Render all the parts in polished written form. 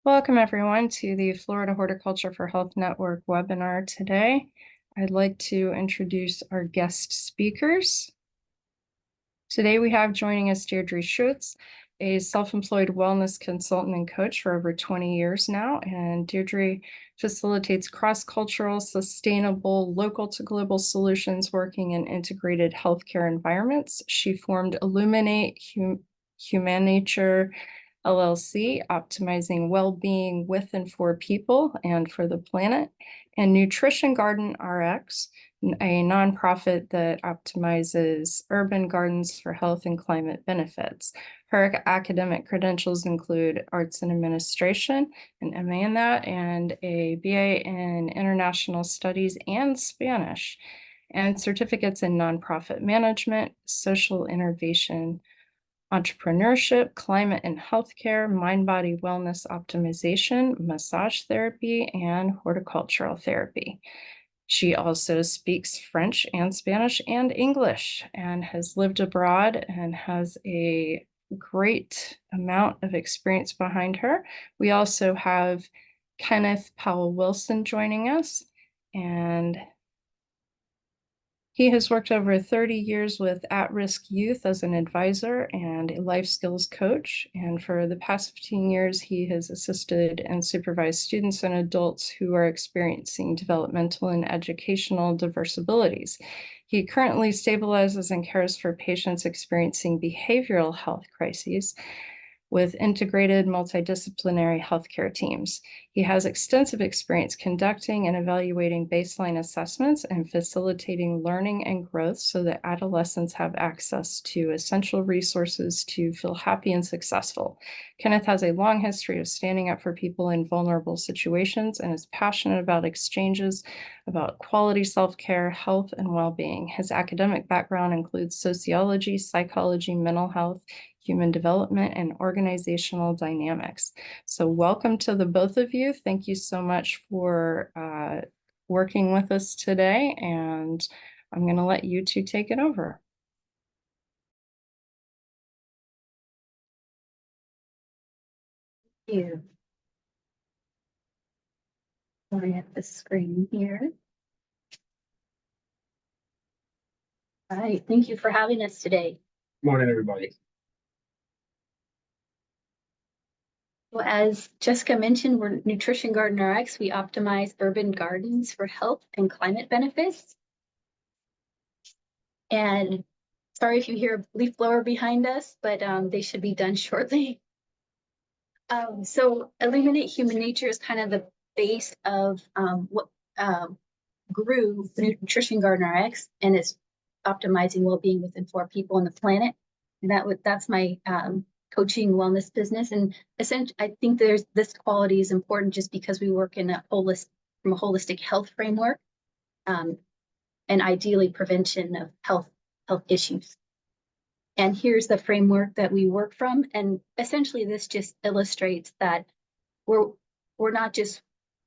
Welcome everyone to the Florida Horticulture for Health Network webinar today. I'd like to introduce our guest speakers. Today we have joining us Deidre Schuetz, a self-employed wellness consultant and coach for over 20 years now. And Deidre facilitates cross-cultural, sustainable, local to global solutions working in integrated healthcare environments. She formed Illuminate Human LLC, optimizing well-being with and for people and for the planet, and Nutrition Garden RX, a nonprofit that optimizes urban gardens for health and climate benefits. Her academic credentials include arts and administration, an MA in that, and a BA in international studies and Spanish, and certificates in nonprofit management, social innovation, entrepreneurship, climate and healthcare, mind-body wellness optimization, massage therapy, and horticultural therapy. She also speaks French and Spanish and English and has lived abroad and has a great amount of experience behind her. We also have Kenneth Powell-Wilson joining us, and he has worked over 30 years with at-risk youth as an advisor and a life skills coach. And for the past 15 years, he has assisted and supervised students and adults who are experiencing developmental and educational diverse abilities. He currently stabilizes and cares for patients experiencing behavioral health crises with integrated multidisciplinary healthcare teams. He has extensive experience conducting and evaluating baseline assessments and facilitating learning and growth so that adolescents have access to essential resources to feel happy and successful. Kenneth has a long history of standing up for people in vulnerable situations and is passionate about exchanges about quality self-care, health, and well-being. His academic background includes sociology, psychology, mental health, human development, and organizational dynamics. So welcome to the both of you. Thank you so much for working with us today, and I'm going to let you two take it over. Thank you. Sorry at the screen here. All right, thank you for having us today. Good morning, everybody. Well, as Jessica mentioned, we're Nutrition Garden RX. We optimize urban gardens for health and climate benefits. And sorry if you hear a leaf blower behind us, but they should be done shortly. So Illuminate Human Nature is kind of the base of what grew the Nutrition Garden RX, and it's optimizing well-being within for people on the planet. And that's my coaching wellness business. And essentially, I think this quality is important just because we work in from a holistic health framework, and ideally prevention of health issues. And here's the framework that we work from. And essentially, this just illustrates that we're not just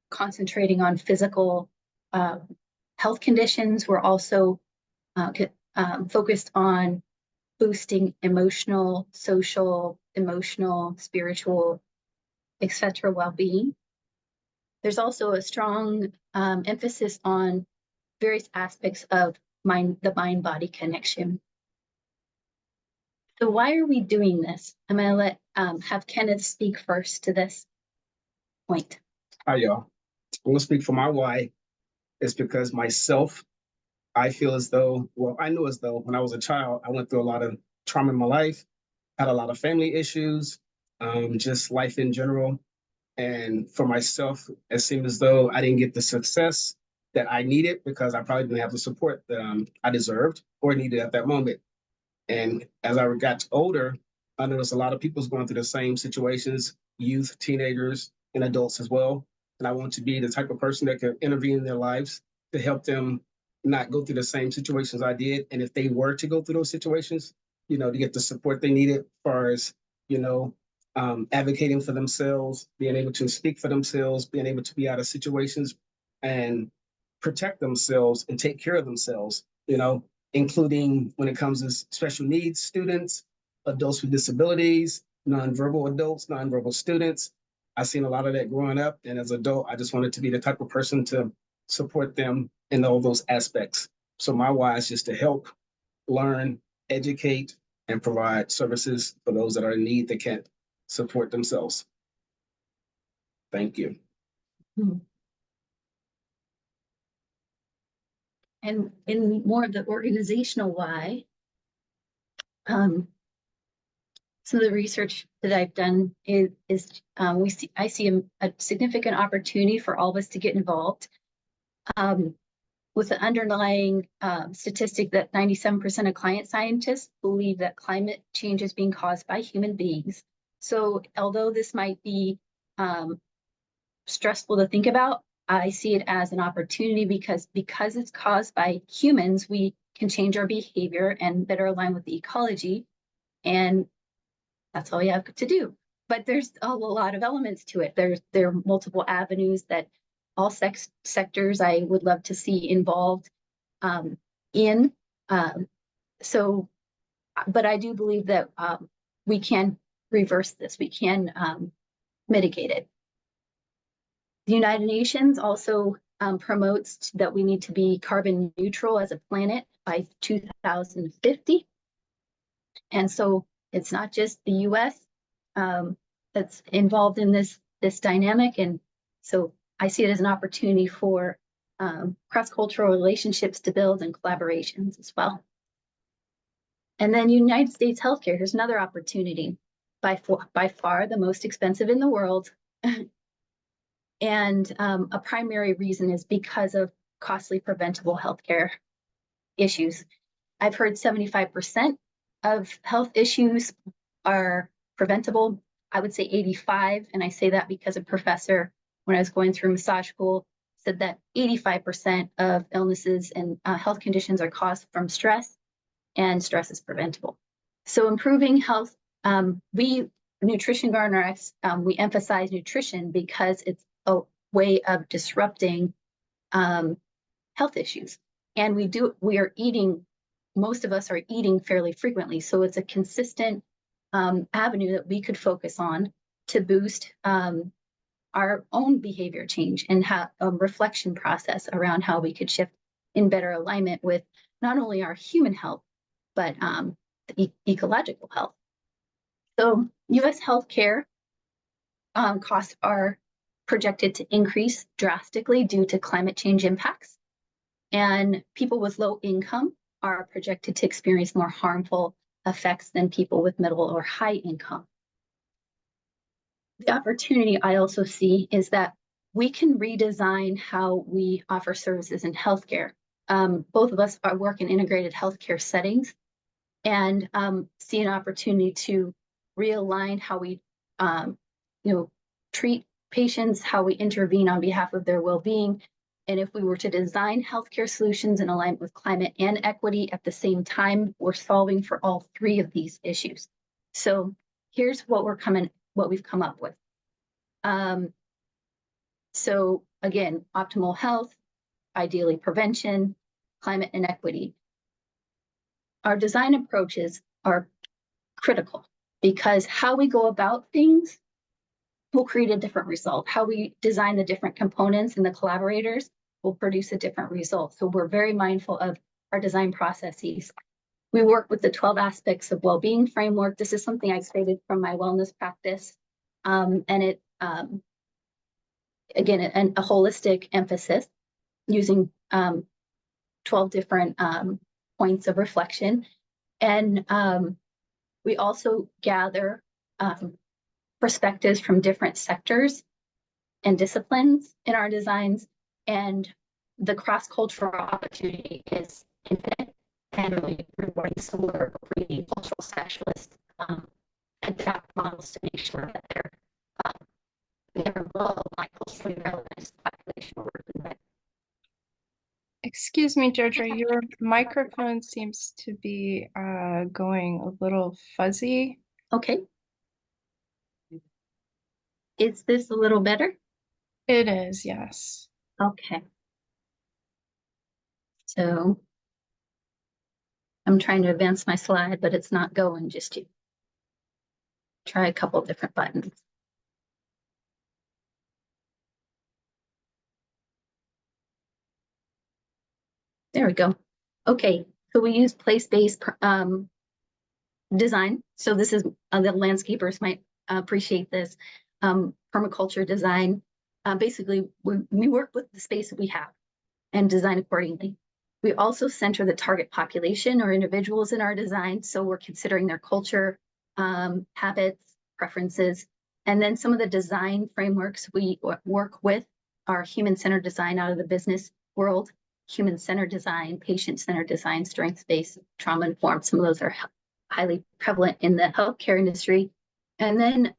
concentrating on physical health conditions. We're also focused on boosting emotional, social, spiritual, etc. well-being. There's also a strong emphasis on various aspects of the mind-body connection. So why are we doing this? I'm going to let have Kenneth speak first to this point. Hi, y'all. I'm going to speak for my why. It's because myself, I feel as though, I know as though when I was a child, I went through a lot of trauma in my life, had a lot of family issues, just life in general. And for myself, it seemed as though I didn't get the success that I needed because I probably didn't have the support that I deserved or needed at that moment. And as I got older, I noticed a lot of people going through the same situations, youth, teenagers, and adults as well. And I want to be the type of person that can intervene in their lives to help them not go through the same situations I did. And if they were to go through those situations, to get the support they needed as far as, advocating for themselves, being able to speak for themselves, being able to be out of situations and protect themselves and take care of themselves, including when it comes to special needs students, adults with disabilities, nonverbal adults, nonverbal students, I've seen a lot of that growing up, and as an adult, I just wanted to be the type of person to support them in all those aspects. So my why is just to help, learn, educate, and provide services for those that are in need that can't support themselves. Thank you. And in more of the organizational why, some of the research that I've done is I see a significant opportunity for all of us to get involved. With the underlying statistic that 97% of client scientists believe that climate change is being caused by human beings. So although this might be stressful to think about, I see it as an opportunity because it's caused by humans, we can change our behavior and better align with the ecology. And that's all you have to do. But there's a lot of elements to it. There are multiple avenues that all sectors I would love to see involved in. But I do believe that we can reverse this. We can mitigate it. The United Nations also promotes that we need to be carbon neutral as a planet by 2050. And so it's not just the US that's involved in this dynamic. And so I see it as an opportunity for cross-cultural relationships to build and collaborations as well. And then United States healthcare, here's another opportunity, by far the most expensive in the world. And a primary reason is because of costly preventable healthcare issues. I've heard 75% of health issues are preventable. I would say 85, and I say that because a professor, when I was going through massage school, said that 85% of illnesses and health conditions are caused from stress, and stress is preventable. So improving health, Nutrition Garden RX, we emphasize nutrition because it's a way of disrupting health issues. And we are eating, most of us are eating fairly frequently. So it's a consistent avenue that we could focus on to boost our own behavior change and have a reflection process around how we could shift in better alignment with not only our human health, but the ecological health. So US healthcare costs are projected to increase drastically due to climate change impacts. And people with low income are projected to experience more harmful effects than people with middle or high income. The opportunity I also see is that we can redesign how we offer services in healthcare. Both of us work in integrated healthcare settings and see an opportunity to realign how we treat patients, how we intervene on behalf of their well-being. And if we were to design healthcare solutions in alignment with climate and equity at the same time, we're solving for all three of these issues. So here's what we've come up with. So again, optimal health, ideally prevention, climate and equity. Our design approaches are critical because how we go about things will create a different result. How we design the different components and the collaborators will produce a different result. So we're very mindful of our design processes. We work with the 12 aspects of well-being framework. This is something I created from my wellness practice. And it, again, a holistic emphasis using 12 different points of reflection. And we also gather perspectives from different sectors and disciplines in our designs, and the cross-cultural opportunity is infinite and really rewarding. So we're creating cultural specialists, adapt models to make sure that they're well aligned, culturally relevant to the population we're working with. Excuse me, Deidre, your microphone seems to be going a little fuzzy. Okay. Is this a little better? It is, yes. Okay. So I'm trying to advance my slide, but it's not going just yet. Try a couple different buttons. There we go. Okay, so we use place-based design. So this is, the landscapers might appreciate this. Permaculture design. Basically, we work with the space that we have and design accordingly. We also center the target population or individuals in our design. So we're considering their culture, habits, preferences. And then some of the design frameworks we work with are human-centered design out of the business world, human-centered design, patient-centered design, strengths-based, trauma-informed. Some of those are highly prevalent in the healthcare industry. And then,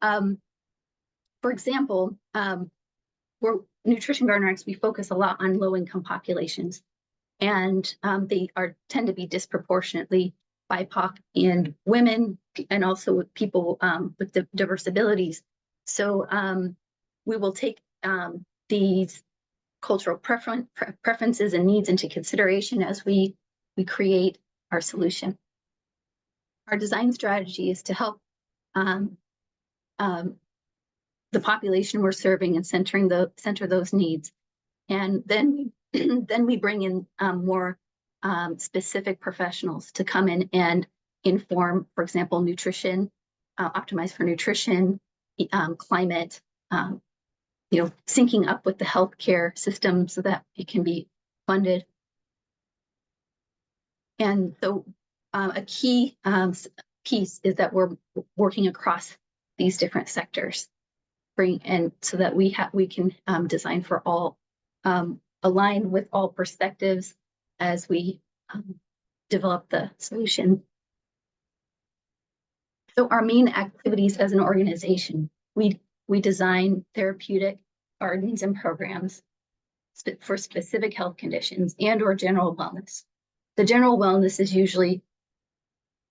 for example, we're Nutrition Gardener X, we focus a lot on low-income populations. And they tend to be disproportionately BIPOC and women, and also with people with diverse abilities. So we will take these cultural preferences and needs into consideration as we create our solution. Our design strategy is to help the population we're serving and center those needs. And then we bring in more specific professionals to come in and inform, for example, nutrition, optimize for nutrition, climate, syncing up with the healthcare system so that it can be funded. And so a key piece is that we're working across these different sectors, so that we can design for all, align with all perspectives as we develop the solution. So our main activities as an organization, we design therapeutic gardens and programs for specific health conditions and or general wellness. The general wellness is usually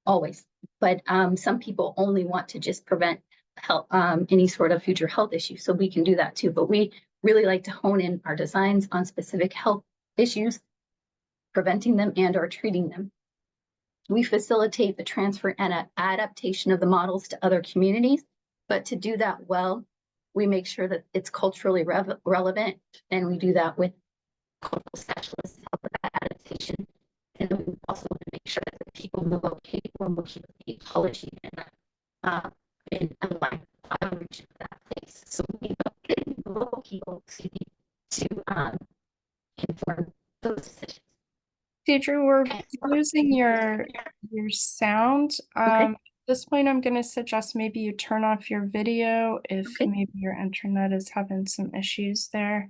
always, but some people only want to just prevent health, any sort of future health issue. So we can do that too, but we really like to hone in our designs on specific health issues, preventing them and or treating them. We facilitate the transfer and adaptation of the models to other communities, but to do that well, we make sure that it's culturally relevant, and we do that with cultural specialists to help with that adaptation. And we also want to make sure that the people who locate or working with the ecology and align outreach to that place. So we get the local people to inform those decisions. Deidre, we're losing your sound. Okay. At this point, I'm going to suggest maybe you turn off your video if Okay. maybe your internet is having some issues there.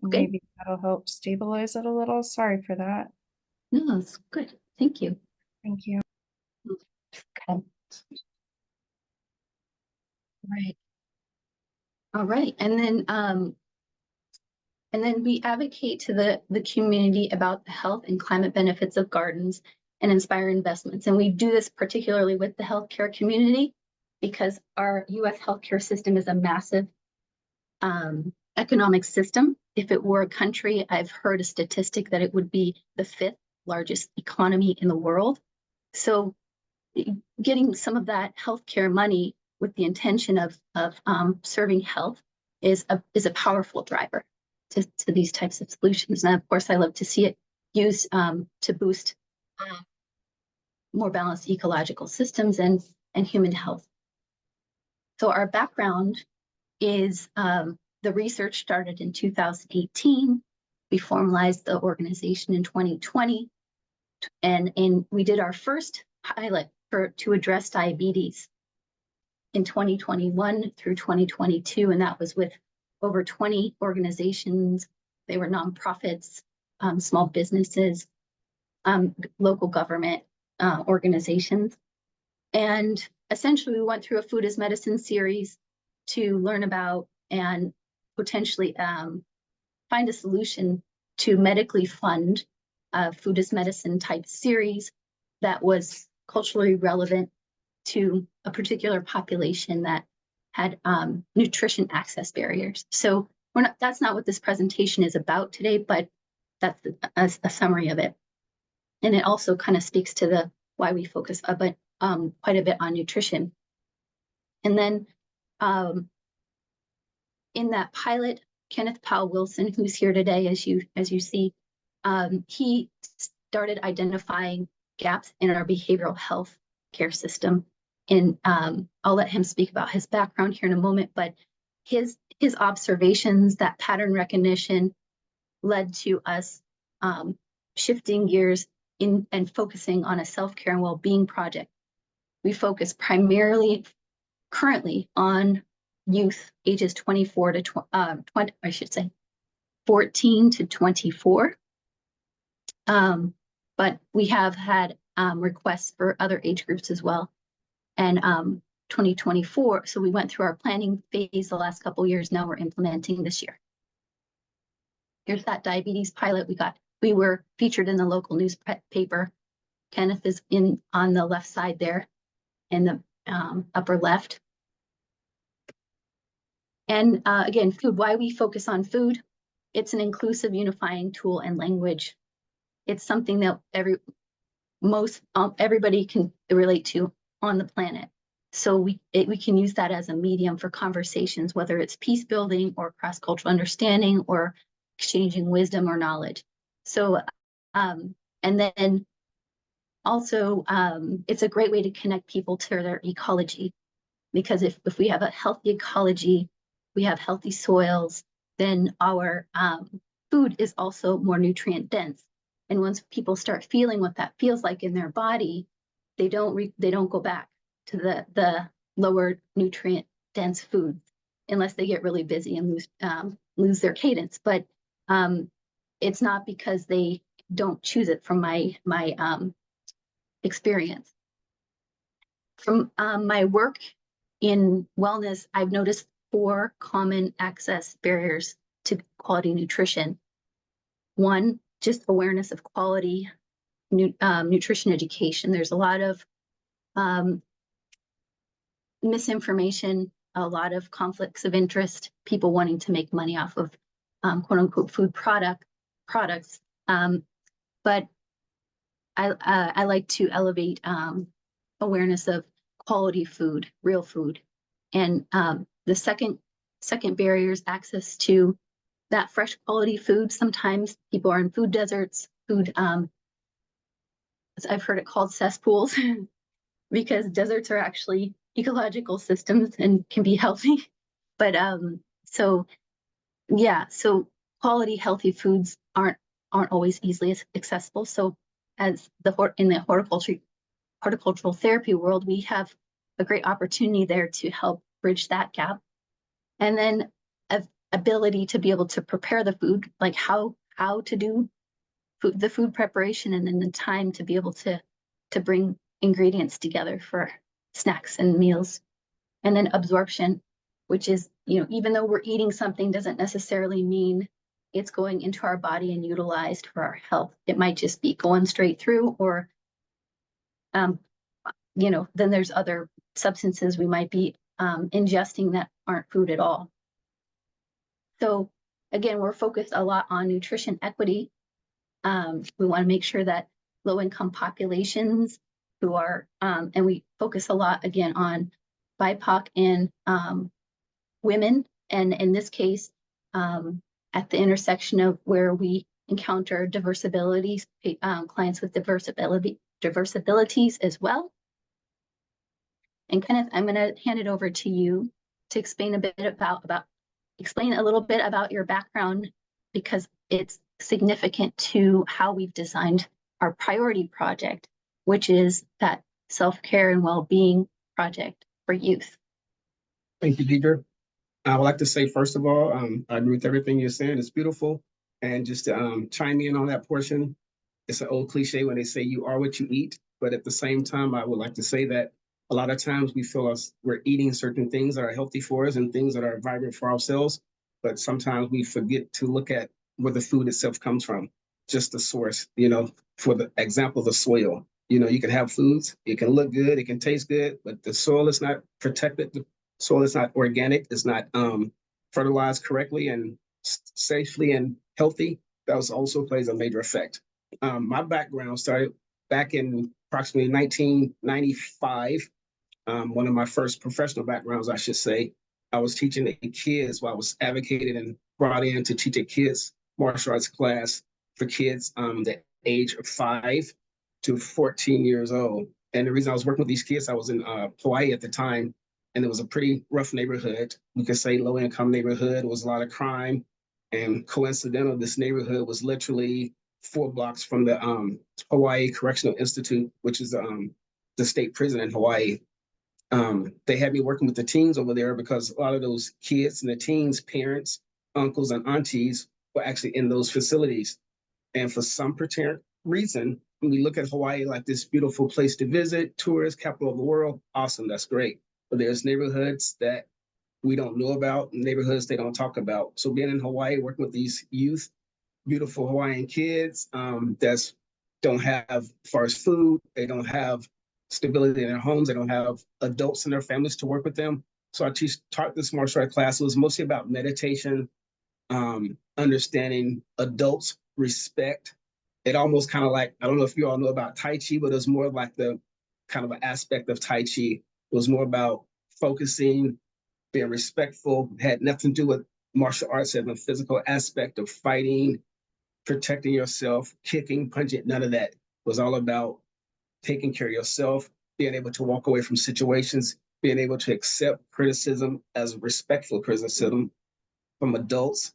Okay. Maybe that'll help stabilize it a little. Sorry for that. No, that's good. Thank you. Thank you. Okay. Right. All right. And then we advocate to the community about the health and climate benefits of gardens and inspire investments. And we do this particularly with the healthcare community because our US healthcare system is a massive economic system. If it were a country, I've heard a statistic that it would be the 5th largest economy in the world. So getting some of that healthcare money with the intention of serving health is a powerful driver to these types of solutions. And of course, I love to see it used to boost more balanced ecological systems and human health. So our background is the research started in 2018. We formalized the organization in 2020, and we did our first pilot to address diabetes in 2021 through 2022, and that was with over 20 organizations. They were nonprofits, small businesses, local government organizations. And essentially, we went through a food as medicine series to learn about and potentially find a solution to medically fund a food as medicine type series that was culturally relevant to a particular population that had nutrition access barriers. So that's not what this presentation is about today, but that's a summary of it. And it also kind of speaks to why we focus quite a bit on nutrition. And then in that pilot, Kenneth Powell-Wilson, who's here today, as you see, he started identifying gaps in our behavioral health care system. And I'll let him speak about his background here in a moment, but his observations, that pattern recognition, led to us shifting gears in and focusing on a self-care and well-being project. We focus primarily currently on youth ages 24 to 20, I should say 14 to 24. But we have had requests for other age groups as well. And 2024, so we went through our planning phase the last couple of years. Now we're implementing this year. Here's that diabetes pilot we got. We were featured in the local newspaper. Kenneth is on the left side there in the upper left. And again, food, why we focus on food. It's an inclusive unifying tool and language. It's something that everybody can relate to on the planet. So we can use that as a medium for conversations, whether it's peace building or cross-cultural understanding or exchanging wisdom or knowledge. So, and then also it's a great way to connect people to their ecology, because if we have a healthy ecology, we have healthy soils, then our food is also more nutrient dense. And once people start feeling what that feels like in their body, they don't go back to the lower nutrient dense foods unless they get really busy and lose their cadence. But it's not because they don't choose it, from my experience. From my work in wellness, I've noticed 4 common access barriers to quality nutrition. One, just awareness of quality nutrition education. There's a lot of misinformation, a lot of conflicts of interest, people wanting to make money off of quote unquote food products. But I like to elevate awareness of quality food, real food. And the second barrier is access to that fresh quality food. Sometimes people are in food deserts, I've heard it called cesspools, because deserts are actually ecological systems and can be healthy. But so quality healthy foods aren't always easily accessible. So as in the horticultural therapy world, we have a great opportunity there to help bridge that gap. And then ability to be able to prepare the food, like how to do the food preparation, and then the time to be able to bring ingredients together for snacks and meals. And then absorption, which is, even though we're eating something, doesn't necessarily mean it's going into our body and utilized for our health. It might just be going straight through, or then there's other substances we might be ingesting that aren't food at all. So again, we're focused a lot on nutrition equity. We want to make sure that low-income populations who are, and we focus a lot again on BIPOC and women, and in this case, at the intersection of where we encounter diverse abilities, clients with diverse abilities as well. And Kenneth, I'm going to hand it over to you to explain a bit explain a little bit about your background, because it's significant to how we've designed our priority project, which is that self-care and well-being project for youth. Thank you, Deidre. I would like to say, first of all, I agree with everything you're saying. It's beautiful. And just to chime in on that portion, it's an old cliche when they say you are what you eat. But at the same time, I would like to say that a lot of times we feel we're eating certain things that are healthy for us and things that are vibrant for ourselves. But sometimes we forget to look at where the food itself comes from, just the source. For the example, the soil. You can have foods, it can look good, it can taste good, but the soil is not protected. The soil is not organic, it's not fertilized correctly and safely and healthy. That also plays a major effect. My background started back in approximately 1995. One of my first professional backgrounds, I should say. I was teaching the kids, I was advocated and brought in to teach a kids martial arts class for kids the age of 5 to 14 years old. And the reason I was working with these kids, I was in Hawaii at the time, and it was a pretty rough neighborhood. We could say low income neighborhood. It was a lot of crime. And coincidental, this neighborhood was literally 4 blocks from the Hawaii Correctional Institute, which is the state prison in Hawaii. They had me working with the teens over there because a lot of those kids and the teens' parents, uncles, and aunties were actually in those facilities. And for some particular reason, when we look at Hawaii like this beautiful place to visit, tourist capital of the world, awesome, that's great. But there's neighborhoods that we don't know about, neighborhoods they don't talk about. So being in Hawaii, working with these youth, beautiful Hawaiian kids that don't have, as far as food, they don't have stability in their homes, they don't have adults in their families to work with them. So I taught this martial art class. It was mostly about meditation, understanding adults, respect. It almost kind of like, I don't know if you all know about Tai Chi, but it was more like the kind of an aspect of Tai Chi. It was more about focusing, being respectful, had nothing to do with martial arts as a physical aspect of fighting, protecting yourself, kicking, punching, none of that. It was all about taking care of yourself, being able to walk away from situations, being able to accept criticism as respectful criticism from adults.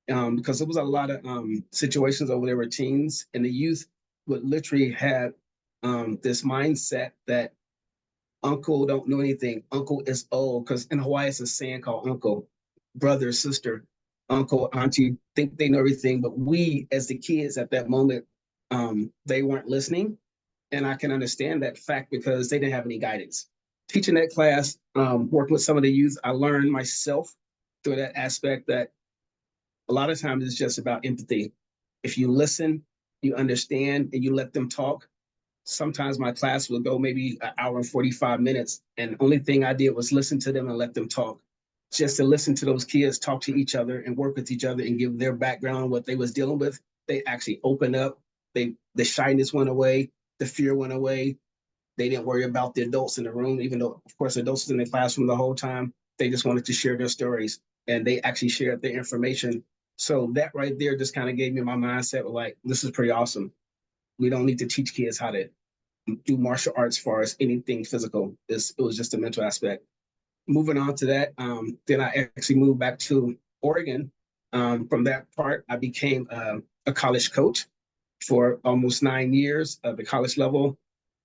Because there was a lot of situations over there with teens, and the youth would literally have this mindset that uncle don't know anything, uncle is old, because in Hawaii it's a saying called uncle, brother, sister, uncle, auntie, think they know everything, but we as the kids at that moment, they weren't listening. And I can understand that fact because they didn't have any guidance. Teaching that class, working with some of the youth, I learned myself through that aspect that a lot of times it's just about empathy. If you listen, you understand, and you let them talk. Sometimes my class would go maybe an hour and 45 minutes, and the only thing I did was listen to them and let them talk. Just to listen to those kids talk to each other and work with each other and give their background, what they was dealing with. They actually opened up. The shyness went away. The fear went away. They didn't worry about the adults in the room, even though, of course, adults was in the classroom the whole time. They just wanted to share their stories, and they actually shared their information. So that right there just kind of gave me my mindset of like, this is pretty awesome. We don't need to teach kids how to do martial arts as far as anything physical. It was just a mental aspect. Moving on to that, then I actually moved back to Oregon. From that part, I became a college coach for almost 9 years at the college level,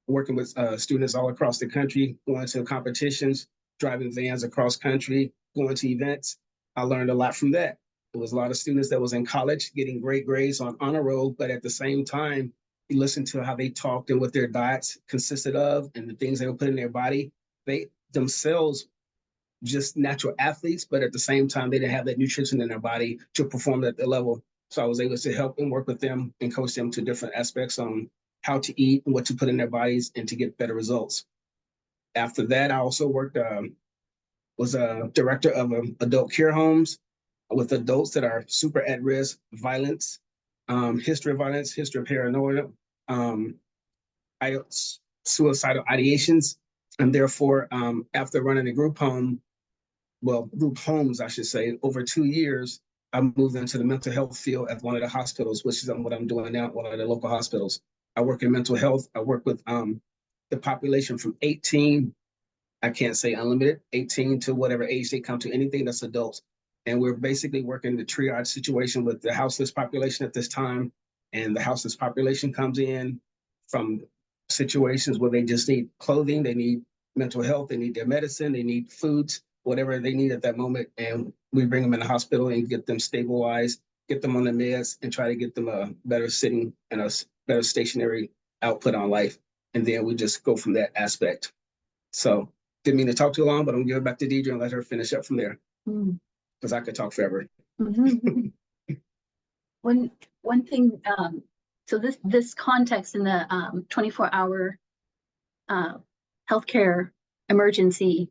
working with students all across the country, going to competitions, driving vans across country, going to events. I learned a lot from that. There was a lot of students that was in college getting great grades on honor roll, but at the same time, you listen to how they talked and what their diets consisted of and the things they would put in their body. They themselves just natural athletes, but at the same time, they didn't have that nutrition in their body to perform at the level. So I was able to help and work with them and coach them to different aspects on how to eat and what to put in their bodies and to get better results. After that, I also worked, was a director of adult care homes with adults that are super at risk, violence, history of violence, history of paranoia, suicidal ideations. And therefore, after running a group home, group homes, I should say, over 2 years, I moved into the mental health field at one of the hospitals, which is what I'm doing now at one of the local hospitals. I work in mental health. I work with the population from 18, I can't say unlimited, 18 to whatever age they come to, anything that's adults. And we're basically working the triage situation with the houseless population at this time. And the houseless population comes in from situations where they just need clothing, they need mental health, they need their medicine, they need foods, whatever they need at that moment. And we bring them in the hospital and get them stabilized, get them on the meds, and try to get them a better sitting and a better stationary output on life. And then we just go from that aspect. So didn't mean to talk too long, but I'm gonna give it back to Deidre and let her finish up from there. Because I could talk forever. Mm-hmm. One thing, so this context in the 24-hour healthcare emergency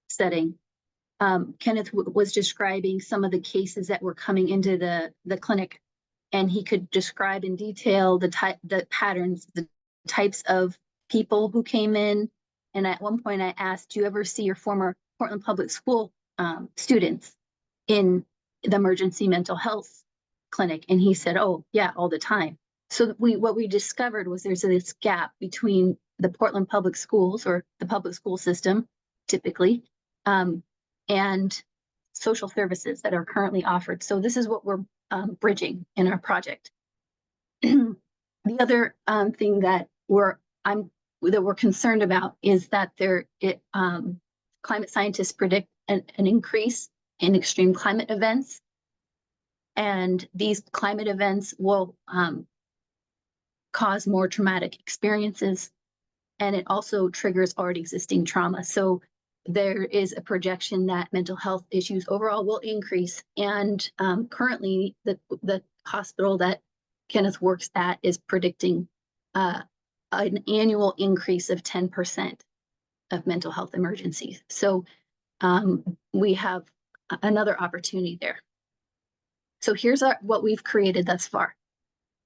setting, Kenneth was describing some of the cases that were coming into the clinic, and he could describe in detail the patterns, the types of people who came in. And at one point I asked, do you ever see your former Portland Public School students in the emergency mental health clinic? And he said, oh yeah, all the time. So what we discovered was there's this gap between the Portland public schools, or the public school system typically, and social services that are currently offered. So this is what we're bridging in our project. The other thing that we're concerned about is that climate scientists predict an increase in extreme climate events, and these climate events will cause more traumatic experiences, and it also triggers already existing trauma. So there is a projection that mental health issues overall will increase, and currently the hospital that Kenneth works at is predicting an annual increase of 10% of mental health emergencies. So we have another opportunity there. So here's what we've created thus far.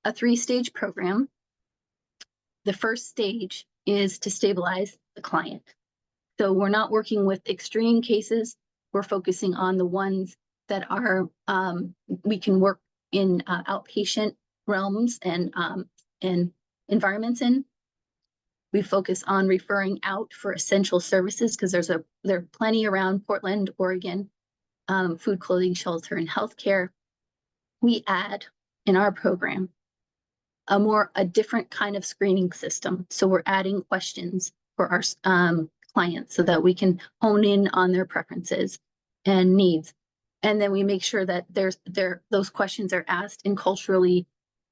A 3-stage program. The first stage is to stabilize the client. So we're not working with extreme cases. We're focusing on the ones that are, we can work in outpatient realms and environments in. We focus on referring out for essential services because there are plenty around Portland, Oregon, food, clothing, shelter, and healthcare. We add in our program a different kind of screening system. So we're adding questions for our clients so that we can hone in on their preferences and needs. And then we make sure that those questions are asked in culturally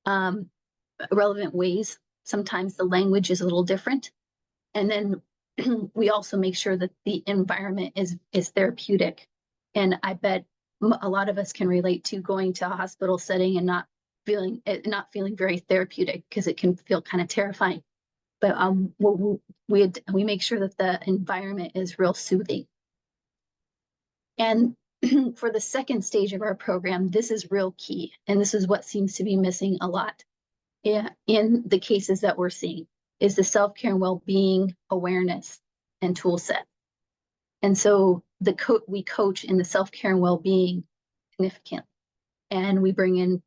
relevant ways. Sometimes the language is a little different. And then we also make sure that the environment is therapeutic. And I bet a lot of us can relate to going to a hospital setting and not feeling very therapeutic, because it can feel kind of terrifying. But we make sure that the environment is real soothing. And for the second stage of our program, this is real key, and this is what seems to be missing a lot in the cases that we're seeing, is the self-care and well-being awareness and tool set. And so we coach in the self-care and well-being significantly, and we bring in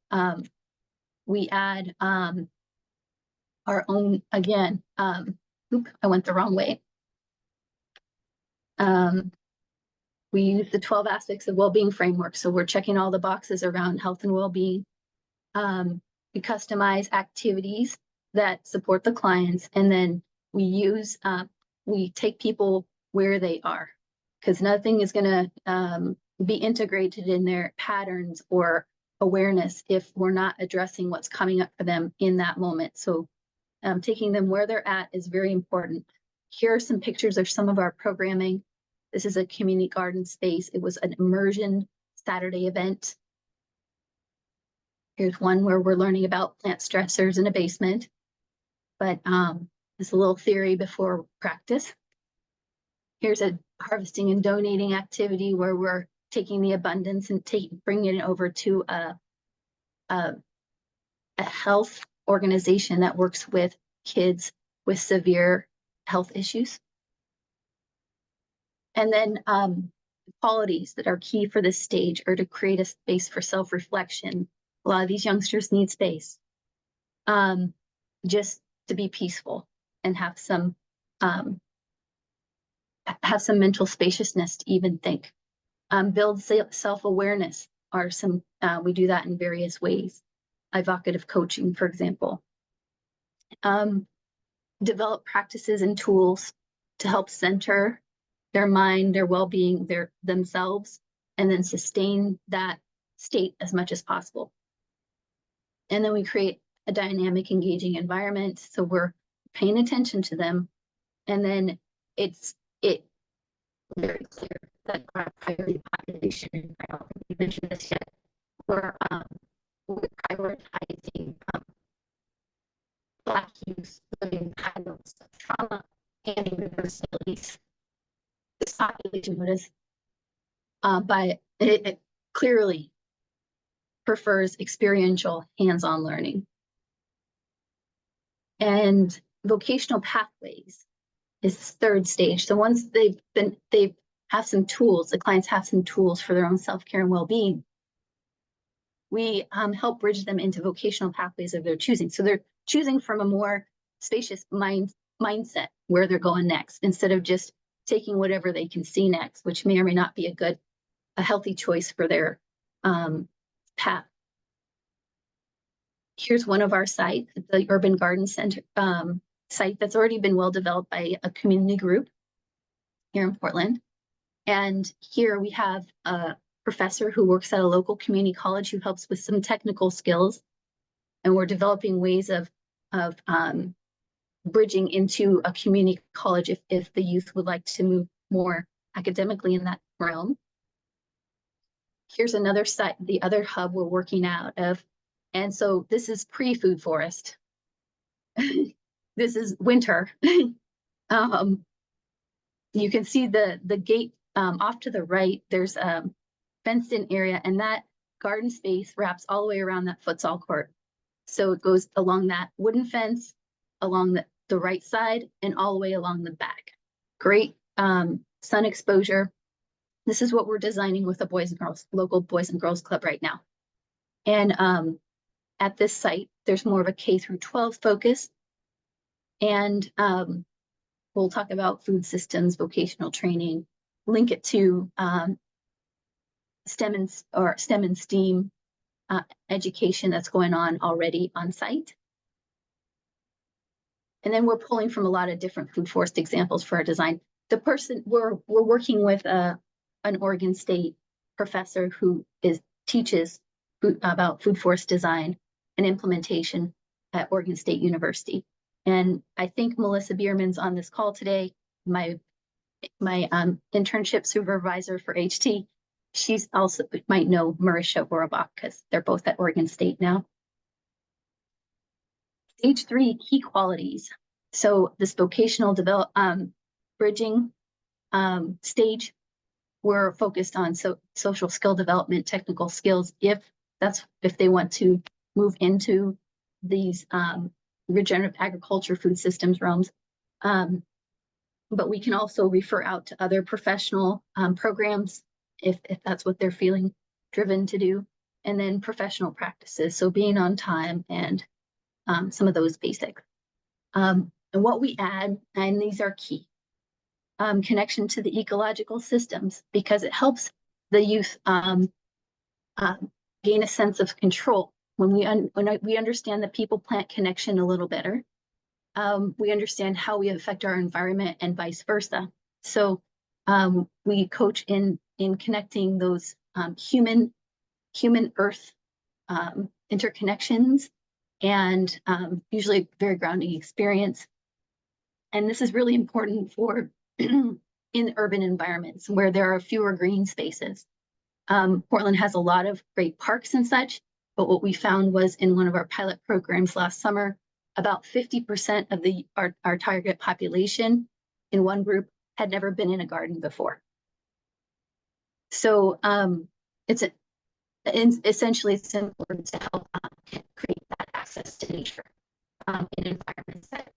we add our own, again, I went the wrong way. We use the 12 aspects of well-being framework. So we're checking all the boxes around health and well-being. We customize activities that support the clients, and then we take people where they are, because nothing is going to be integrated in their patterns or awareness if we're not addressing what's coming up for them in that moment. So taking them where they're at is very important. Here are some pictures of some of our programming. This is a community garden space. It was an immersion Saturday event. Here's one where we're learning about plant stressors in a basement, but it's a little theory before practice. Here's a harvesting and donating activity where we're taking the abundance and bringing it over to a health organization that works with kids with severe health issues. And then qualities that are key for this stage are to create a space for self-reflection. A lot of these youngsters need space, just to be peaceful and have some mental spaciousness to even think. Build self-awareness are some, we do that in various ways. Evocative coaching, for example. Develop practices and tools to help center their mind, their well-being, themselves, and then sustain that state as much as possible. And then we create a dynamic, engaging environment. So we're paying attention to them. And then it's very clear that our priority population, and I don't think we mentioned this yet, we're prioritizing Black youth living patterns of trauma and irreversibilities. This population notice, but it clearly prefers experiential hands-on learning. And vocational pathways is the third stage. So once they have some tools, the clients have some tools for their own self-care and well-being, we help bridge them into vocational pathways of their choosing. So they're choosing from a more spacious mindset where they're going next, instead of just taking whatever they can see next, which may or may not be a healthy choice for their path. Here's one of our sites, the Urban Garden Center site that's already been well developed by a community group here in Portland. And here we have a professor who works at a local community college who helps with some technical skills. And we're developing ways of bridging into a community college if the youth would like to move more academically in that realm. Here's another site, the other hub we're working out of. And so this is pre-food forest. This is winter. You can see the gate off to the right. There's a fenced in area, and that garden space wraps all the way around that futsal court. So it goes along that wooden fence, along the right side, and all the way along the back. Great sun exposure. This is what we're designing with the local Boys and Girls Club right now. And at this site, there's more of a K-12 focus. And we'll talk about food systems, vocational training, link it to STEM and STEAM education that's going on already on site. And then we're pulling from a lot of different food forest examples for our design. The person we're working with an Oregon State professor who teaches about food forest design and implementation at Oregon State University. And I think Melissa Bierman's on this call today, my internship supervisor for HT. She's also might know Marisha Borabach because they're both at Oregon State now. Stage 3, key qualities. So this vocational bridging stage, we're focused on social skill development, technical skills, if they want to move into these regenerative agriculture, food systems realms. But we can also refer out to other professional programs if that's what they're feeling driven to do. And then professional practices, so being on time and some of those basics. And what we add, and these are key, connection to the ecological systems, because it helps the youth gain a sense of control. When we understand the people-plant connection a little better, we understand how we affect our environment and vice versa. So we coach in connecting those human earth interconnections, and usually a very grounding experience. And this is really important for in urban environments where there are fewer green spaces. Portland has a lot of great parks and such, but what we found was in one of our pilot programs last summer, about 50% of our target population in one group had never been in a garden before. So essentially it's important to help create that access to nature in environments that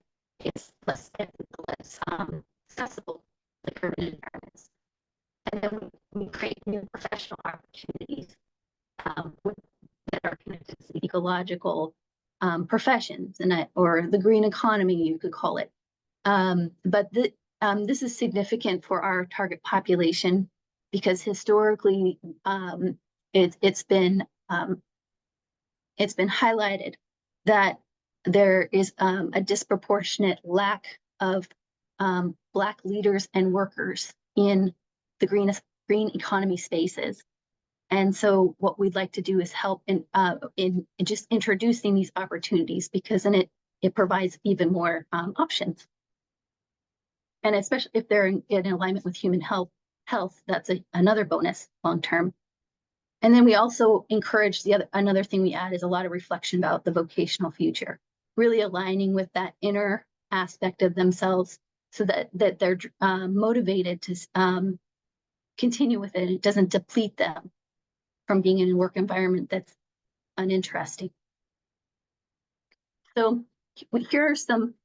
is less accessible, like urban environments. And then we create new professional opportunities that are connected to the ecological professions or the green economy, you could call it. But this is significant for our target population because historically it's been highlighted that there is a disproportionate lack of Black leaders and workers in the green economy spaces. And so what we'd like to do is help in just introducing these opportunities, because then it provides even more options. And especially if they're in alignment with human health, that's another bonus long term. And then we also encourage another thing we add is a lot of reflection about the vocational future, really aligning with that inner aspect of themselves so that they're motivated to continue with it. It doesn't deplete them from being in a work environment that's uninteresting. So here are some,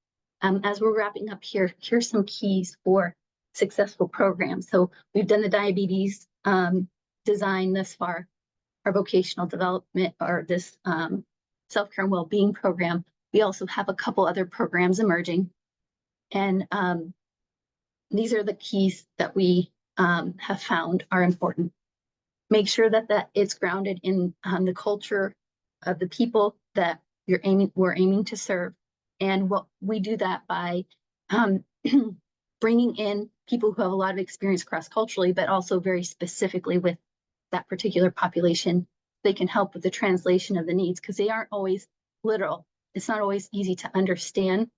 as we're wrapping up here's some keys for successful programs. So we've done the diabetes design thus far. our vocational development or this self-care and well-being program, we also have a couple other programs emerging. And these are the keys that we have found are important. Make sure that it's grounded in the culture of the people that we're aiming to serve. And what we do that by bringing in people who have a lot of experience cross-culturally, but also very specifically with that particular population. They can help with the translation of the needs because they aren't always literal. It's not always easy to understand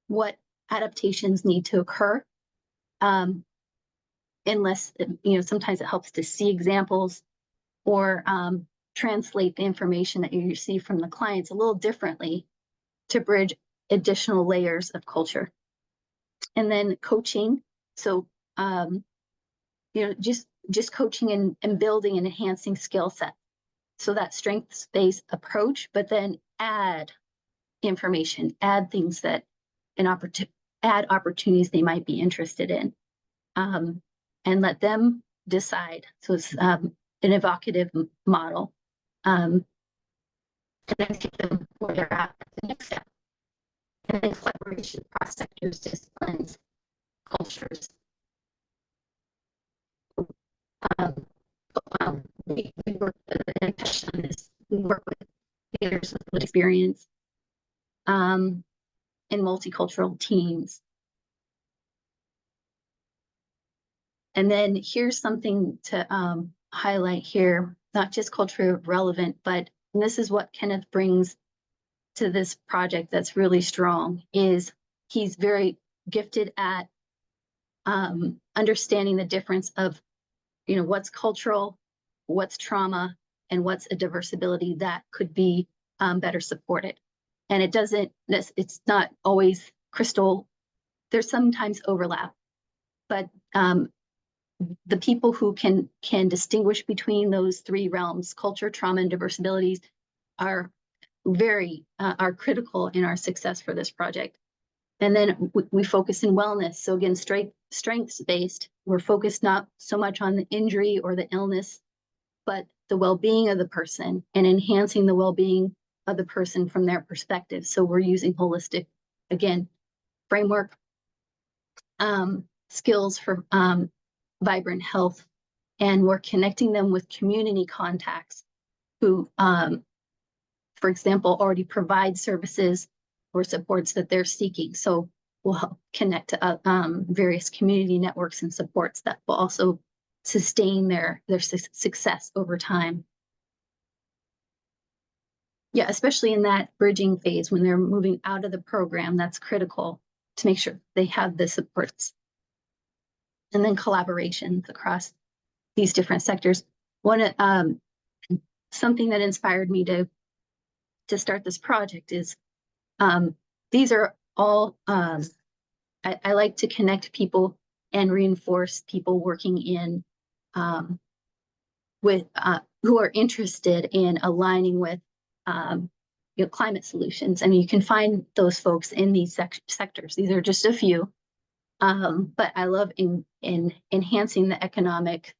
what adaptations need to occur. Unless, sometimes it helps to see examples or translate the information that you receive from the clients a little differently to bridge additional layers of culture. And then coaching. So, just coaching and building and enhancing skill set. So that strengths-based approach, but then add information, add things that add opportunities they might be interested in, and let them decide. So it's an evocative model, and then take them where they're at the next step. And then collaboration across sectors, disciplines, cultures. We work and touched on this. We work with leaders with experience in multicultural teams. And then here's something to highlight here, not just culturally relevant, but this is what Kenneth brings to this project that's really strong, is he's very gifted at understanding the difference of, what's cultural, what's trauma, and what's a diverse ability that could be better supported. And it's not always crystal. There's sometimes overlap, but the people who can distinguish between those three realms, culture, trauma, and diverse abilities, are are critical in our success for this project. And then we focus in wellness. So again, strengths-based, we're focused not so much on the injury or the illness, but the well-being of the person and enhancing the well-being of the person from their perspective. So we're using holistic, again, framework, skills for vibrant health, and we're connecting them with community contacts who, for example, already provide services or supports that they're seeking. So we'll help connect to various community networks and supports that will also sustain their success over time. Yeah, especially in that bridging phase when they're moving out of the program, that's critical to make sure they have the supports. And then collaborations across these different sectors. Something that inspired me to start this project is these are all, I like to connect people and reinforce people working in with who are interested in aligning with climate solutions. I mean, you can find those folks in these sectors. These are just a few, but I love in enhancing the economic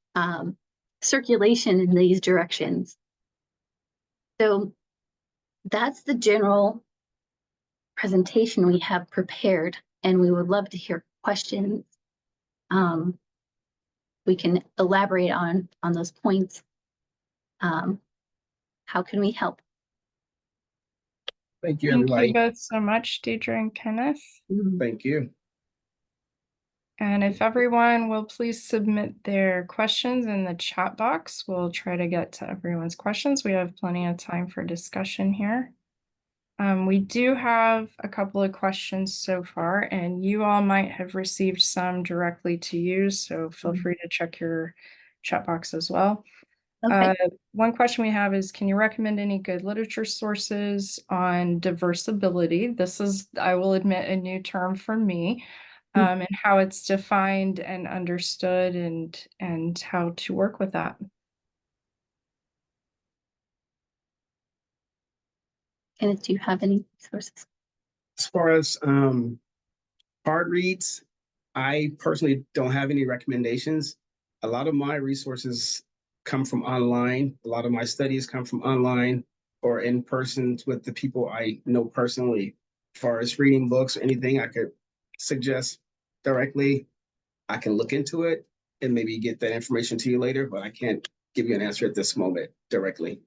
circulation in these directions. So that's the general presentation we have prepared, and we would love to hear questions. We can elaborate on those points. How can we help? Thank you, Thank everybody. you both so much, Deidre and Kenneth. Thank you. And if everyone will please submit their questions in the chat box, we'll try to get to everyone's questions. We have plenty of time for discussion here. We do have a couple of questions so far, and you all might have received some directly to you, so feel free to check your chat box as well. Okay. One question we have is, can you recommend any good literature sources on diverse ability? This is, I will admit, a new term for me, and how it's defined and understood, and how to work with that. Kenneth, do you have any sources? As far as hard reads, I personally don't have any recommendations. A lot of my resources come from online. A lot of my studies come from online or in person with the people I know personally. As far as reading books or anything I could suggest directly, I can look into it and maybe get that information to you later, but I can't give you an answer at this moment directly.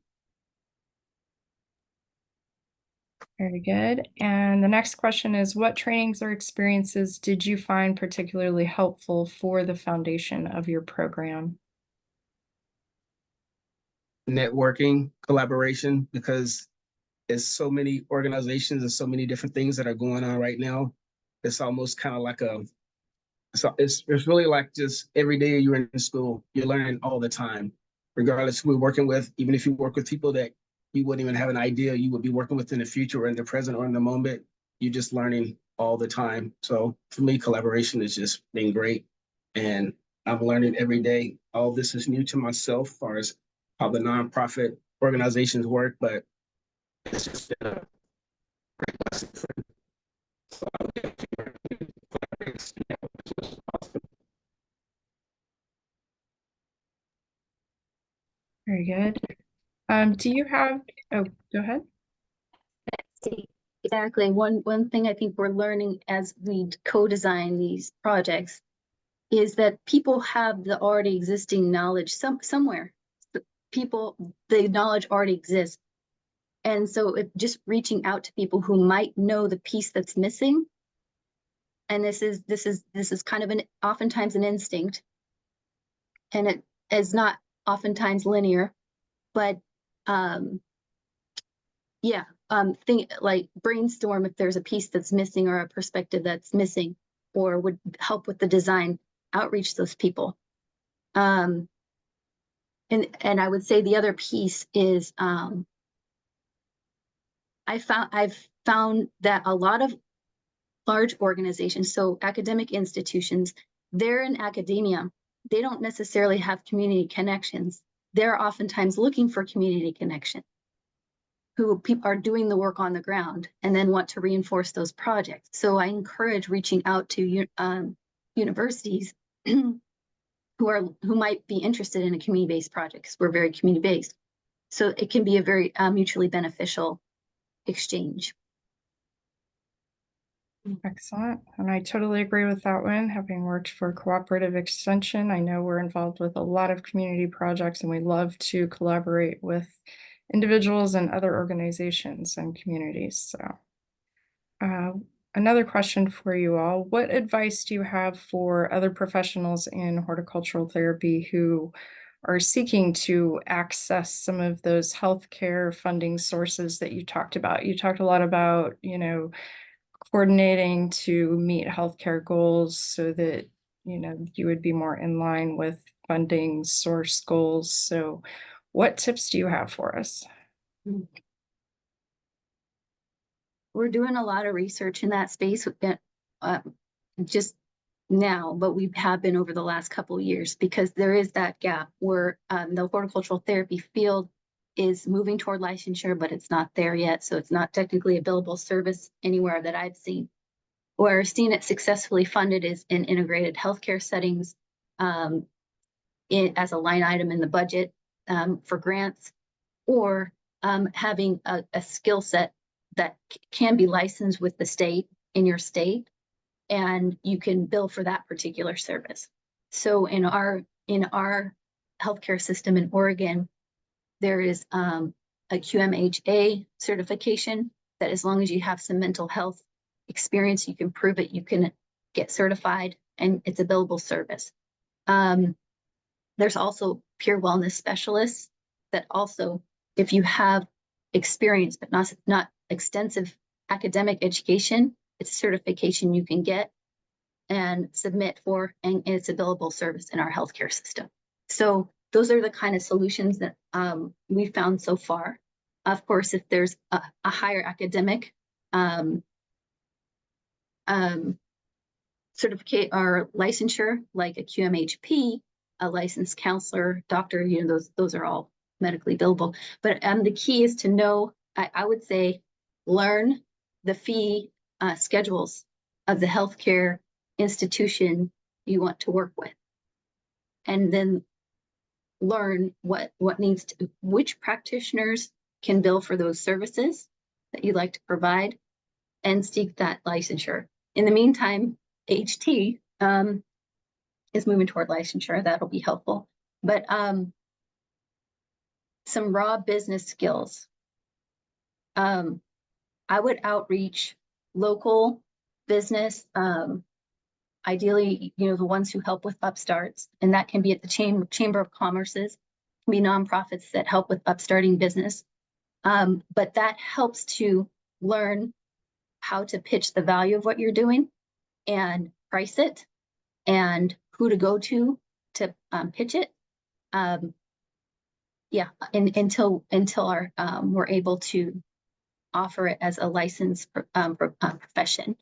Very good. And the next question is, what trainings or experiences did you find particularly helpful for the foundation of your program? Networking, collaboration, because there's so many organizations and so many different things that are going on right now. It's almost kind of like it's really like just every day you're in school, you're learning all the time, regardless who we're working with. Even if you work with people that you wouldn't even have an idea you would be working with in the future or in the present or in the moment, you're just learning all the time. So for me, collaboration has just been great, and I'm learning every day. All this is new to myself as far as how the nonprofit organizations work, but it's just been a great lesson for me. So I would definitely Very good. Do you have, oh, go ahead. Exactly. One thing I think we're learning as we co-design these projects is that people have the already existing knowledge somewhere. The knowledge already exists. And so just reaching out to people who might know the piece that's missing. And this is kind of oftentimes an instinct. And it is not oftentimes linear, but think like brainstorm if there's a piece that's missing or a perspective that's missing or would help with the design, outreach those people. And I would say the other piece is I've found that a lot of large organizations, so academic institutions, they're in academia. They don't necessarily have community connections. They're oftentimes looking for community connection, who people are doing the work on the ground and then want to reinforce those projects. So I encourage reaching out to universities who might be interested in a community-based project, because we're very community-based. So it can be a very mutually beneficial exchange. Excellent. And I totally agree with that one. Having worked for Cooperative Extension, I know we're involved with a lot of community projects, and we love to collaborate with individuals and other organizations and communities. So another question for you all. What advice do you have for other professionals in horticultural therapy who are seeking to access some of those healthcare funding sources that you talked about? You talked a lot about, coordinating to meet healthcare goals so that, you would be more in line with funding source goals. So what tips do you have for us? We're doing a lot of research in that space just now, but we have been over the last couple of years, because there is that gap where the horticultural therapy field is moving toward licensure, but it's not there yet. So it's not technically a billable service anywhere that I've seen. Where I've seen it successfully funded is in integrated healthcare settings, as a line item in the budget for grants, or having a skill set that can be licensed with the state in your state, and you can bill for that particular service. So in our healthcare system in Oregon, there is a QMHA certification that as long as you have some mental health experience, you can prove it, you can get certified, and it's a billable service. There's also peer wellness specialists that also, if you have experience but not extensive academic education, it's a certification you can get and submit for, and it's a billable service in our healthcare system. So those are the kind of solutions that we've found so far. Of course, if there's a higher academic certificate or licensure, like a QMHP, a licensed counselor, doctor, those are all medically billable. But the key is to know, I would say, learn the fee schedules of the healthcare institution you want to work with. And then learn which practitioners can bill for those services that you'd like to provide, and seek that licensure. In the meantime, HT is moving toward licensure. That'll be helpful. But some raw business skills. I would outreach local business, ideally, the ones who help with upstarts, and that can be at the Chamber of Commerce's, can be nonprofits that help with upstarting business. But that helps to learn how to pitch the value of what you're doing and price it and who to go to pitch it. Yeah, until we're able to offer it as a licensed profession.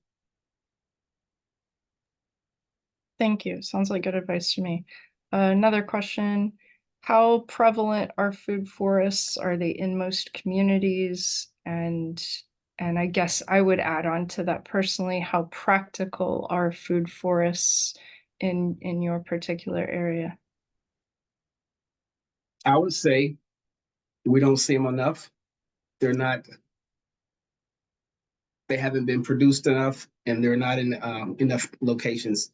Thank you. Sounds like good advice to me. Another question. How prevalent are food forests? Are they in most communities? And I guess I would add on to that personally, how practical are food forests in your particular area? I would say we don't see them enough. They haven't been produced enough, and they're not in enough locations.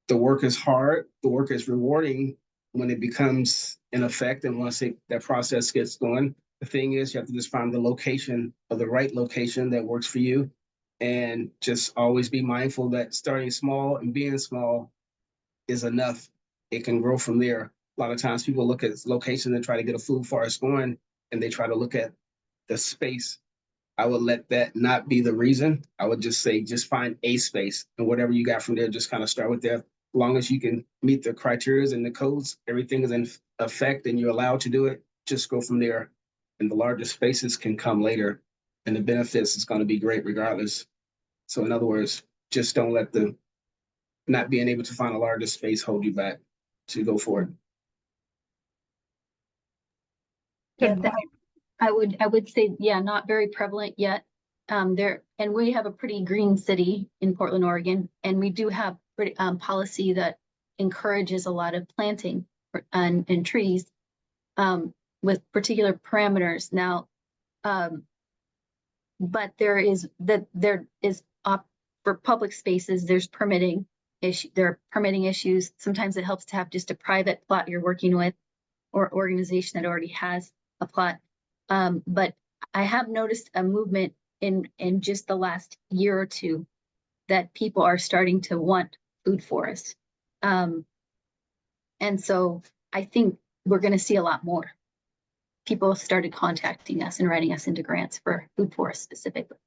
The work is hard. The work is rewarding when it becomes in effect, and once that process gets going. The thing is, you have to just find the location, or the right location that works for you, and just always be mindful that starting small and being small is enough. It can grow from there. A lot of times people look at location and try to get a food forest going, and they try to look at the space. I would let that not be the reason. I would just say, just find a space, and whatever you got from there, just kind of start with there. As long as you can meet the criteria and the codes, everything is in effect and you're allowed to do it, just go from there. And the larger spaces can come later, and the benefits is going to be great regardless. So in other words, just don't let the not being able to find a larger space hold you back to go forward. Yeah, I would say, yeah, not very prevalent yet. And we have a pretty green city in Portland, Oregon, and we do have pretty, policy that encourages a lot of planting and trees with particular parameters. Now, but there is for public spaces, there's permitting there are permitting issues. Sometimes it helps to have just a private plot you're working with, or organization that already has a plot. But I have noticed a movement in just the last year or two that people are starting to want food forests. And so I think we're going to see a lot more. People started contacting us and writing us into grants for food forests specifically.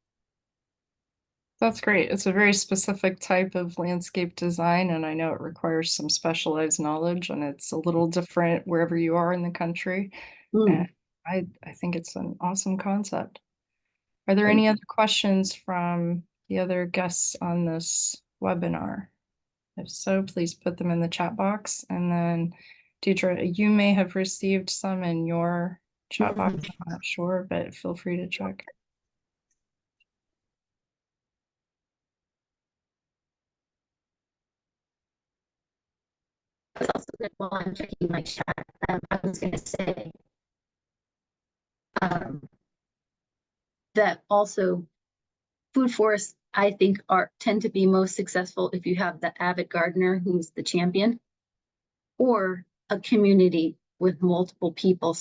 That's great. It's a very specific type of landscape design, and I know it requires some specialized knowledge, and it's a little different wherever you are in the country. And I think it's an awesome concept. Are there any other questions from the other guests on this webinar? If so, please put them in the chat box. And then, Deidre, you may have received some in your chat box. I'm not sure, but feel free to check. I was also good while I'm checking my chat. I was going to say that also food forests, I think, tend to be most successful if you have the avid gardener who's the champion, or a community with multiple people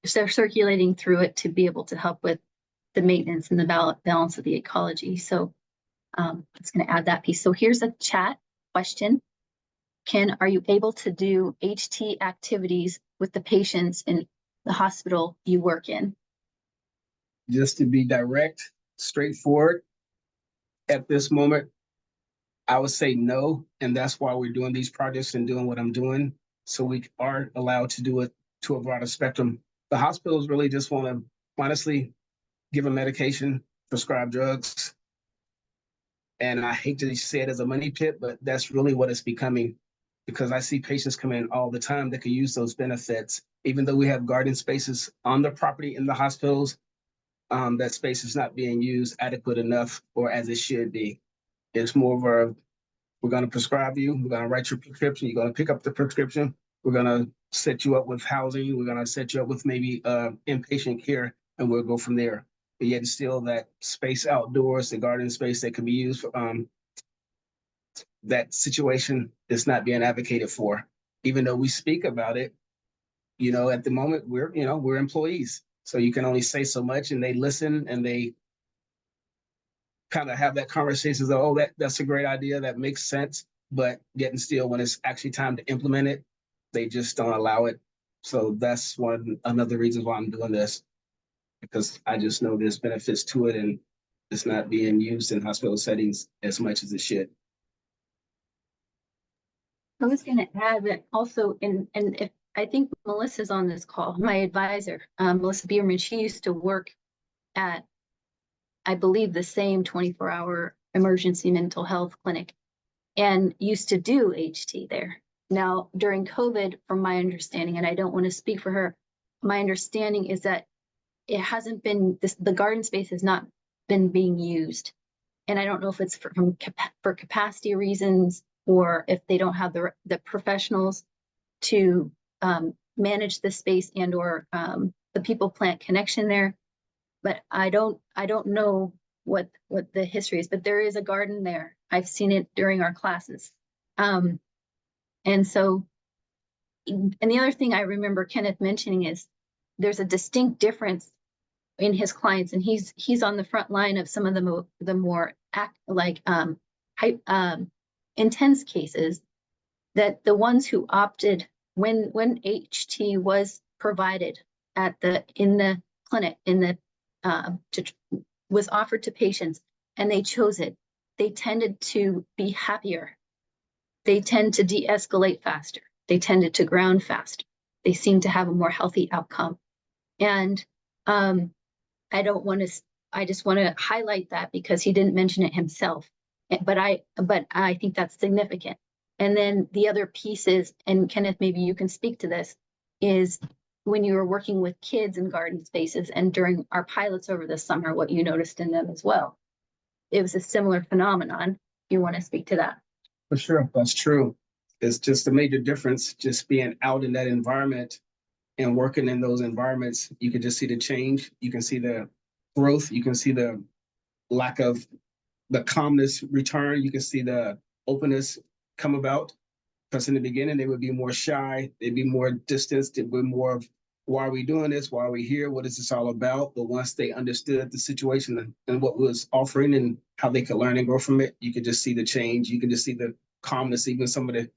circulating through it to be able to help with the maintenance and the balance of the ecology. So it's going to add that piece. So here's a chat question. Are you able to do HT activities with the patients in the hospital you work in? Just to be direct, straightforward, at this moment, I would say no. And that's why we're doing these projects and doing what I'm doing. So we are allowed to do it to a broader spectrum. The hospitals really just want to honestly give a medication, prescribe drugs. And I hate to say it as a money pit, but that's really what it's becoming, because I see patients come in all the time that could use those benefits. Even though we have garden spaces on the property in the hospitals, that space is not being used adequate enough, or as it should be. It's more of we're going to prescribe you, we're going to write your prescription, you're going to pick up the prescription, we're going to set you up with housing. We're going to set you up with maybe inpatient care, and we'll go from there. But yet still that space outdoors, the garden space that can be used for that situation is not being advocated for. Even though we speak about it, you know, at the moment we're employees. So you can only say so much, and they listen and they kind of have that conversation. So, oh, that's a great idea. That makes sense. But getting still, when it's actually time to implement it, they just don't allow it. So that's another reason why I'm doing this, because I just know there's benefits to it, and it's not being used in hospital settings as much as it should. I was going to add that also, and if I think Melissa's on this call, my advisor, Melissa Bierman, she used to work at, I believe, the same 24-hour emergency mental health clinic and used to do HT there. Now, during COVID, from my understanding, and I don't want to speak for her, my understanding is that it hasn't been, the garden space has not been being used. And I don't know if it's for capacity reasons, or if they don't have the professionals to manage the space and or the people plant connection there. But I don't know what the history is, but there is a garden there. I've seen it during our classes. And so, and the other thing I remember Kenneth mentioning is there's a distinct difference in his clients, and he's on the front line of some of the more intense cases, that the ones who opted when HT was provided in the clinic, was offered to patients and they chose it, they tended to be happier. They tend to de-escalate faster. They tended to ground faster. They seem to have a more healthy outcome. And I just want to highlight that because he didn't mention it himself. But I think that's significant. And then the other piece is, and Kenneth, maybe you can speak to this, is when you were working with kids in garden spaces and during our pilots over the summer, what you noticed in them as well. It was a similar phenomenon. You want to speak to that? For sure, that's true. It's just a major difference just being out in that environment and working in those environments. You can just see the change. You can see the growth. You can see the lack of the calmness return. You can see the openness come about. Because in the beginning, they would be more shy. They'd be more distanced. They'd be more of, why are we doing this? Why are we here? What is this all about? But once they understood the situation and what was offering and how they could learn and grow from it, you could just see the change. You can just see the calmness. Even some of the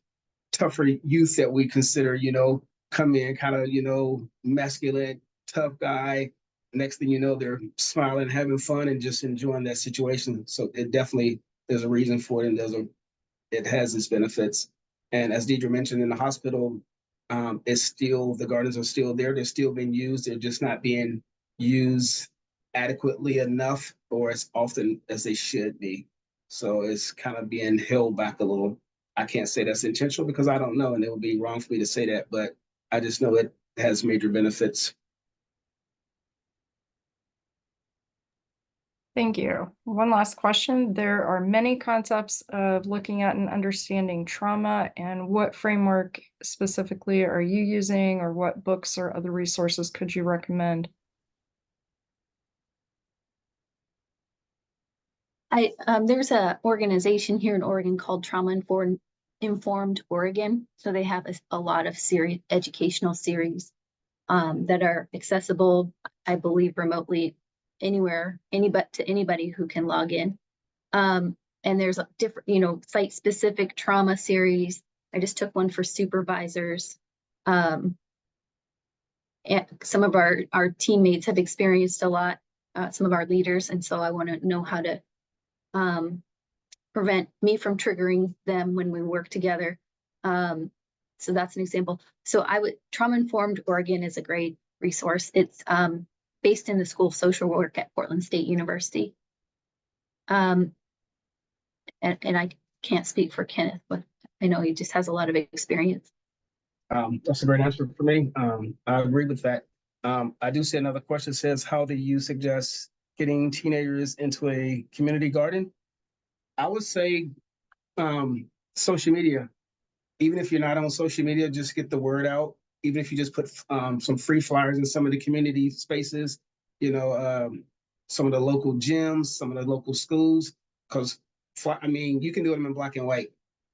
tougher youth that we consider, come in kind of, masculine, tough guy. Next thing you know, they're smiling, having fun, and just enjoying that situation. So it definitely, there's a reason for it, and it has its benefits. And as Deidre mentioned, in the hospital, the gardens are still there. They're still being used. They're just not being used adequately enough or as often as they should be. So it's kind of being held back a little. I can't say that's intentional because I don't know, and it would be wrong for me to say that, but I just know it has major benefits. Thank you. One last question. There are many concepts of looking at and understanding trauma, and what framework specifically are you using, or what books or other resources could you recommend? There's an organization here in Oregon called Trauma Informed Oregon. So they have a lot of educational series that are accessible, I believe, remotely anywhere, to anybody who can log in. And there's a different, site-specific trauma series. I just took one for supervisors. And some of our teammates have experienced a lot, some of our leaders, and so I want to know how to prevent me from triggering them when we work together. So that's an example. So Trauma Informed Oregon is a great resource. It's based in the School of Social Work at Portland State University. And I can't speak for Kenneth, but I know he just has a lot of experience. That's a great answer for me. I agree with that. I do see another question says, how do you suggest getting teenagers into a community garden? I would say social media. Even if you're not on social media, just get the word out. even if you just put some free flyers in some of the community spaces, you know, some of the local gyms, some of the local schools, because I mean, you can do them in black and white.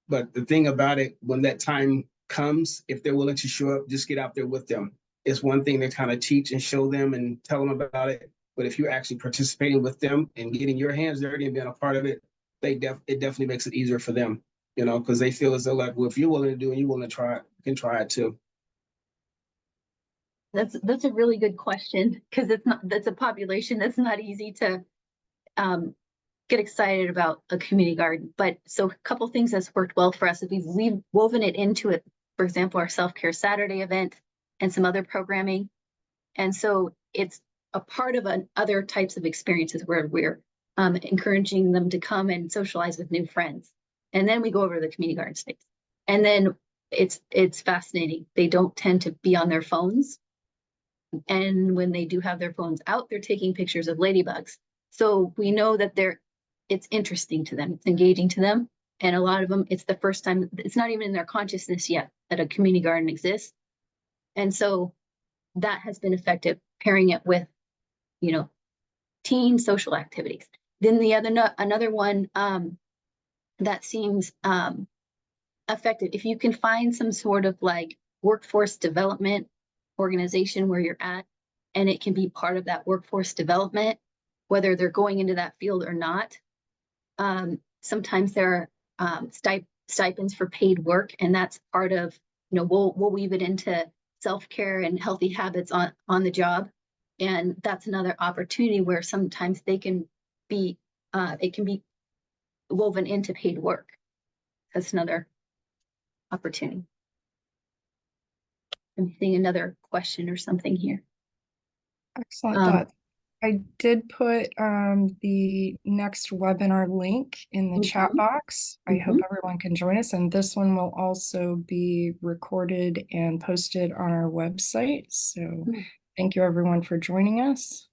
But the thing about it, when that time comes, if they're willing to show up, just get out there with them. It's one thing to kind of teach and show them and tell them about it. But if you're actually participating with them and getting your hands dirty and being a part of it, it definitely makes it easier for them, you know, because they feel as though like, well, if you're willing to do it, you're willing to try it, you can try it too. That's a really good question, because that's a population that's not easy to get excited about a community garden. But so a couple things that's worked well for us is we've woven it into it. For example, our self-care Saturday event and some other programming. And so it's a part of other types of experiences where we're encouraging them to come and socialize with new friends. And then we go over to the community garden space. And then it's fascinating. They don't tend to be on their phones. And when they do have their phones out, they're taking pictures of ladybugs. So we know that it's interesting to them, it's engaging to them. And a lot of them, it's the first time, it's not even in their consciousness yet that a community garden exists. And so that has been effective, pairing it with, you know, teen social activities. Then another one that seems effective, if you can find some sort of like workforce development organization where you're at, and it can be part of that workforce development, whether they're going into that field or not. Sometimes there are stipends for paid work, and that's part of, you know, we'll weave it into self-care and healthy habits on the job. And that's another opportunity where sometimes it can be woven into paid work. That's another opportunity. I'm seeing another question or something here. Excellent thought. I did put the next webinar link in the chat box. I hope everyone can join us, and this one will also be recorded and posted on our website. So thank you everyone for joining us.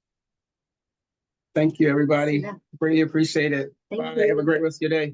Thank you, everybody. Really appreciate it. Thank Bye. you. Have a great rest of your day.